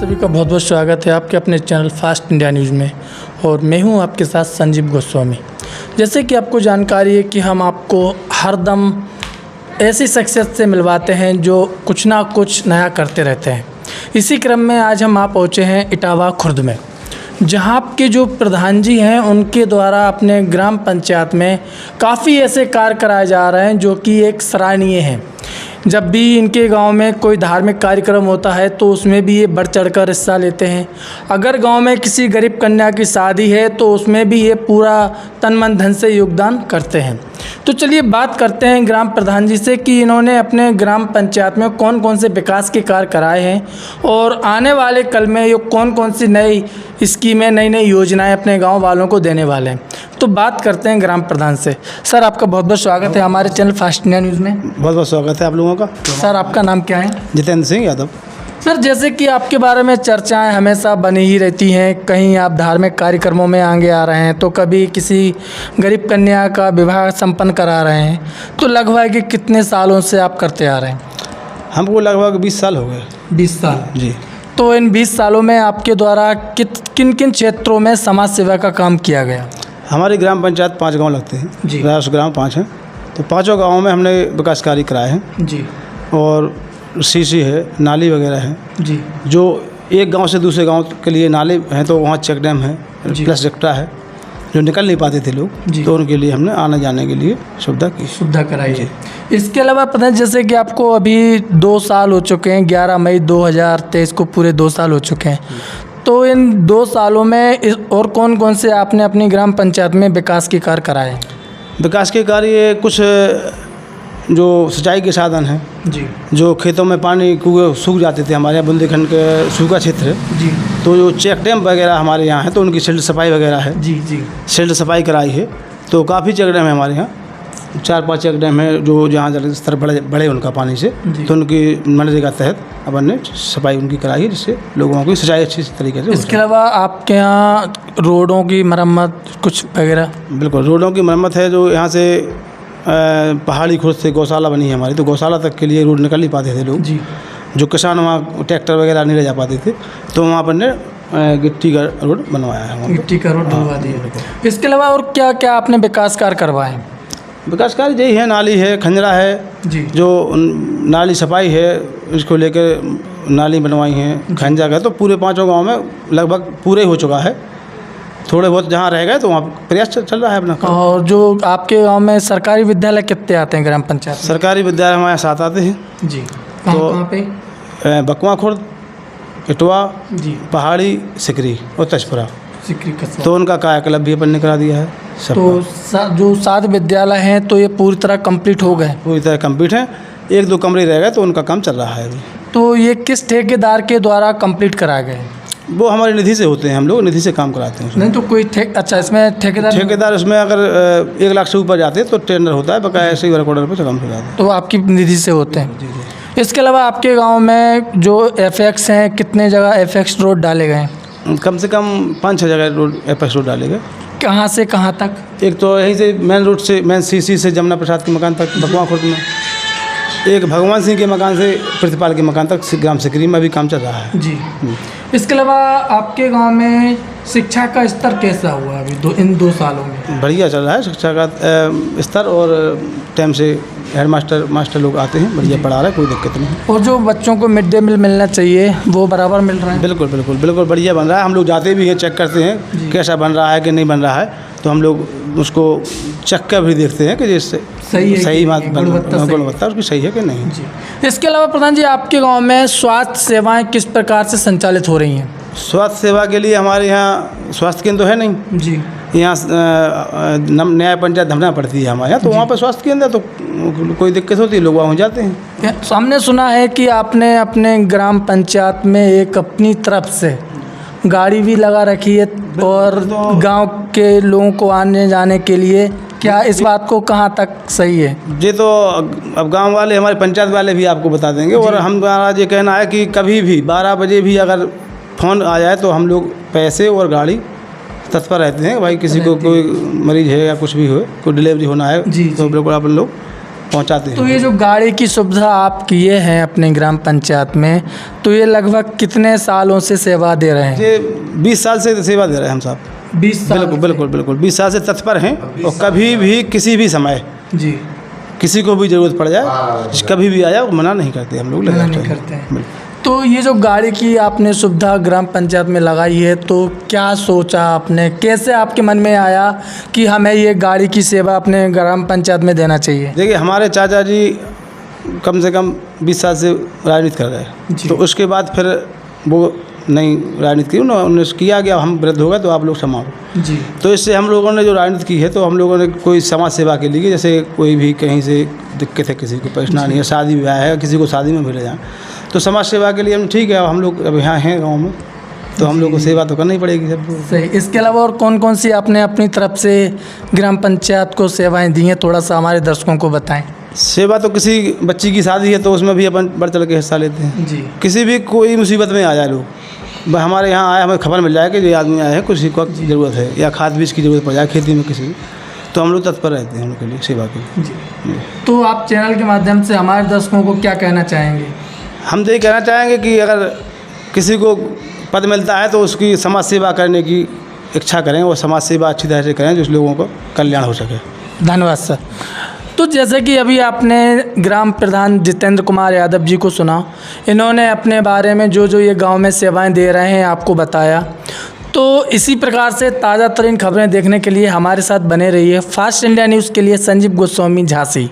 सभी का बहुत बहुत स्वागत है आपके अपने चैनल फास्ट इंडिया न्यूज़ में। और मैं हूं आपके साथ संजीव गोस्वामी। जैसे कि आपको जानकारी है कि हम आपको हरदम ऐसी शख्सियत से मिलवाते हैं जो कुछ ना कुछ नया करते रहते हैं। इसी क्रम में आज हम पहुंचे हैं इटावा खुर्द में, जहां के जो प्रधान जी हैं उनके द्वारा अपने ग्राम पंचायत में काफ़ी ऐसे कार्य कराए जा रहे हैं जो कि एक सराहनीय हैं। जब भी इनके गांव में कोई धार्मिक कार्यक्रम होता है तो उसमें भी ये बढ़ चढ़कर हिस्सा लेते हैं। अगर गांव में किसी गरीब कन्या की शादी है तो उसमें भी ये पूरा तन मन धन से योगदान करते हैं। तो चलिए बात करते हैं ग्राम प्रधान जी से कि इन्होंने अपने ग्राम पंचायत में कौन कौन से विकास के कार्य कराए हैं और आने वाले कल में ये कौन कौन सी नई स्कीमें नई नई योजनाएं अपने गांव वालों को देने वाले हैं। तो बात करते हैं ग्राम प्रधान से। सर, आपका बहुत बहुत स्वागत है हमारे चैनल फास्ट इंडिया न्यूज़ में। बहुत बहुत स्वागत है आप लोगों का। सर, आपका नाम क्या है? जितेंद्र सिंह यादव। सर, जैसे कि आपके बारे में चर्चाएं हमेशा बनी ही रहती हैं, कहीं आप धार्मिक कार्यक्रमों में आगे आ रहे हैं तो कभी किसी गरीब कन्या का विवाह संपन्न करा रहे हैं, तो लगभग कितने सालों से आप करते आ रहे हैं? हमको लगभग 20 साल हो गए। 20 साल जी। तो इन 20 सालों में आपके द्वारा किन किन क्षेत्रों में समाज सेवा का काम किया गया? हमारी ग्राम पंचायत 5 गांव लगते हैं जी। राष्ट्र ग्राम 5 हैं, तो 5 गाँवों में हमने विकास कार्य कराए हैं। जी। और सीसी है, नाली वगैरह है। जी। जो एक गांव से दूसरे गांव के लिए नाले हैं तो वहाँ चेक डैम है, प्लस जगटा है, जो निकल नहीं पाते थे लोग, तो उनके लिए हमने आने जाने के लिए सुविधा कराई है। इसके अलावा पता है, जैसे कि आपको अभी 2 साल हो चुके हैं, 11 मई 2023 को पूरे 2 साल हो चुके हैं। तो इन 2 सालों में और कौन कौन से आपने अपनी ग्राम पंचायत में विकास के कार्य कराए हैं? विकास के कार्य कुछ जो सिंचाई के साधन हैं, जी, जो खेतों में पानी कुएं सूख जाते थे, हमारे यहाँ बुंदेलखंड के सूखा क्षेत्र है जी, तो जो चेक डैम वगैरह हमारे यहाँ है तो उनकी सिल्ट सफाई वगैरह है। जी जी सिल्ट सफाई कराई है। तो काफ़ी चेक डैम है हमारे यहाँ, 4-5 चेक डैम है जो जहाँ जल स्तर बड़े उनका पानी से, तो उनकी मनरेगा के तहत अपन ने सफाई उनकी कराई है, जिससे लोगों की सिंचाई अच्छी तरीके से। इसके अलावा आपके यहाँ रोडों की मरम्मत कुछ वगैरह? बिल्कुल, रोडों की मरम्मत है। जो यहाँ से पहाड़ी खुर्द से गौशाला बनी है हमारी, तो गौशाला तक के लिए रोड निकल नहीं पाते थे लोग जी। जो किसान वहाँ ट्रैक्टर वगैरह नहीं ले जा पाते थे, तो वहाँ पर ने गिट्टी का रोड बनवाया है। गिट्टी का रोड बनवा दिया। इसके अलावा और क्या क्या आपने विकास कार्य करवाए? विकास कार्य यही है, नाली है, खंजरा है जी, जो नाली सफाई है, इसको लेकर नाली बनवाई है। खंजा का तो पूरे 5 गाँव में लगभग पूरे हो चुका है। थोड़े बहुत जहाँ रह गए तो वहाँ प्रयास चल रहा है अपना। और जो आपके गांव में सरकारी विद्यालय कितने आते हैं ग्राम पंचायत? सरकारी विद्यालय हमारे 7 आते हैं जी। तो कहाँ पे? बकवा खुर्द, इटवा जी, पहाड़ी, सिकरी और तजपुरा। तो उनका कायाकल्प भी अपन ने करा दिया है सब। तो जो 7 विद्यालय हैं तो ये पूरी तरह कंप्लीट हो गए? पूरी तरह कंप्लीट हैं। 1-2 कमरे रह गए तो उनका काम चल रहा है अभी। तो ये किस ठेकेदार के द्वारा कंप्लीट कराए गए? वो हमारी निधि से होते हैं, हम लोग निधि से काम कराते हैं। नहीं तो कोई अच्छा, इसमें ठेकेदार इसमें अगर 1 लाख से ऊपर जाते हैं तो टेंडर होता है, बकाया ऐसे ही वर्क ऑर्डर पर काम हो जाता है। तो आपकी निधि से होते हैं? जी जी। इसके अलावा आपके गांव में जो एफएक्स हैं, कितने जगह एफएक्स रोड डाले गए हैं? कम से कम 5-6 जगह रोड एफएक्स रोड डाले गए। कहाँ से कहाँ तक? एक तो यहीं से मेन रोड से, मेन सीसी से जमुना प्रसाद के मकान तक बकवा खुर्द में, एक भगवान सिंह के मकान से प्रतिपाल के मकान तक ग्राम सिकरी में भी काम चल रहा है जी। इसके अलावा आपके गांव में शिक्षा का स्तर कैसा हुआ अभी इन 2 सालों में? बढ़िया चल रहा है शिक्षा का स्तर, और टाइम से हेड मास्टर लोग आते हैं, बढ़िया पढ़ा रहा है, कोई दिक्कत नहीं। और जो बच्चों को मिड डे मील मिलना चाहिए वो बराबर मिल रहा है? बिल्कुल बिल्कुल बिल्कुल बढ़िया बन रहा है। हम लोग जाते भी हैं, चेक करते हैं कैसा बन रहा है कि नहीं बन रहा है, तो हम लोग उसको चेक कर भी देखते हैं कि जिससे सही गुणवत्ता उसकी सही है कि नहीं जी। इसके अलावा प्रधान जी, आपके गांव में स्वास्थ्य सेवाएं किस प्रकार से संचालित हो रही हैं? स्वास्थ्य सेवा के लिए हमारे यहाँ स्वास्थ्य केंद्र तो है नहीं जी। यहाँ न्याय पंचायत धमना पड़ती है हमारे यहाँ, तो वहाँ पर स्वास्थ्य केंद्र तो कोई दिक्कत होती है, लोग वहाँ जाते हैं। हमने सुना है कि आपने अपने ग्राम पंचायत में एक अपनी तरफ से गाड़ी भी लगा रखी है और गांव के लोगों को आने जाने के लिए, क्या इस बात को कहाँ तक सही है? ये तो अब गांव वाले, हमारे पंचायत वाले भी आपको बता देंगे। और हमारा ये कहना है कि कभी भी 12 बजे भी अगर फ़ोन आ जाए तो हम लोग पैसे और गाड़ी तत्पर रहते हैं। भाई किसी को कोई मरीज़ है या कुछ भी हो, कोई डिलीवरी होना है तो बिल्कुल आप लोग पहुंचाते हैं। तो ये जो गाड़ी की सुविधा आप किए हैं अपने ग्राम पंचायत में, तो ये लगभग कितने सालों से सेवा दे रहे हैं? ये 20 साल से सेवा दे रहे हैं हम साहब। 20 साल? बिल्कुल बिल्कुल बिल्कुल 20 साल से तत्पर हैं, और कभी भी किसी भी समय जी, किसी को भी ज़रूरत पड़ जाए, कभी भी आया, मना नहीं करते हम लोग, मना नहीं करते हैं। तो ये जो गाड़ी की आपने सुविधा ग्राम पंचायत में लगाई है, तो क्या सोचा आपने, कैसे आपके मन में आया कि हमें ये गाड़ी की सेवा अपने ग्राम पंचायत में देना चाहिए? देखिए, हमारे चाचा जी कम से कम 20 साल से राजनीति कर रहे हैं, जी। तो उसके बाद फिर वो नहीं राजनीति की, उन्होंने किया गया हम वृद्ध हो गए तो आप लोग संभालो जी। तो इससे हम लोगों ने जो राजनीति की है, तो हम लोगों ने कोई समाज सेवा के लिए, जैसे कोई भी कहीं से दिक्कत है, किसी को परेशानी है, शादी ब्याह है, किसी को शादी में भी ले जाए, तो समाज सेवा के लिए हम ठीक है, हम लोग अब यहाँ हैं गाँव में, तो हम लोग को सेवा तो करनी पड़ेगी सबको। सही। इसके अलावा और कौन कौन सी आपने अपनी तरफ से ग्राम पंचायत को सेवाएं दी हैं, थोड़ा सा हमारे दर्शकों को बताएं। सेवा तो किसी बच्ची की शादी है तो उसमें भी अपन बढ़ चढ़ के हिस्सा लेते हैं जी। किसी भी कोई मुसीबत में आ जाए लोग, हमारे यहाँ आए, हमें खबर मिल जाए कि ये आदमी आए हैं, किसी को ज़रूरत है या खाद बीज की ज़रूरत पड़ जाए खेती में किसी, तो हम लोग तत्पर रहते हैं उनके लिए, सेवा के लिए। जी। तो आप चैनल के माध्यम से हमारे दर्शकों को क्या कहना चाहेंगे? हम तो ये कहना चाहेंगे कि अगर किसी को पद मिलता है तो उसकी समाज सेवा करने की इच्छा करें, और समाज सेवा अच्छी तरह से करें, जिस लोगों को कल्याण हो सके। धन्यवाद सर। तो जैसे कि अभी आपने ग्राम प्रधान जितेंद्र कुमार यादव जी को सुना, इन्होंने अपने बारे में जो जो ये गांव में सेवाएं दे रहे हैं आपको बताया। तो इसी प्रकार से ताज़ा तरीन खबरें देखने के लिए हमारे साथ बने रहिए। फास्ट इंडिया न्यूज़ के लिए संजीव गोस्वामी, झांसी।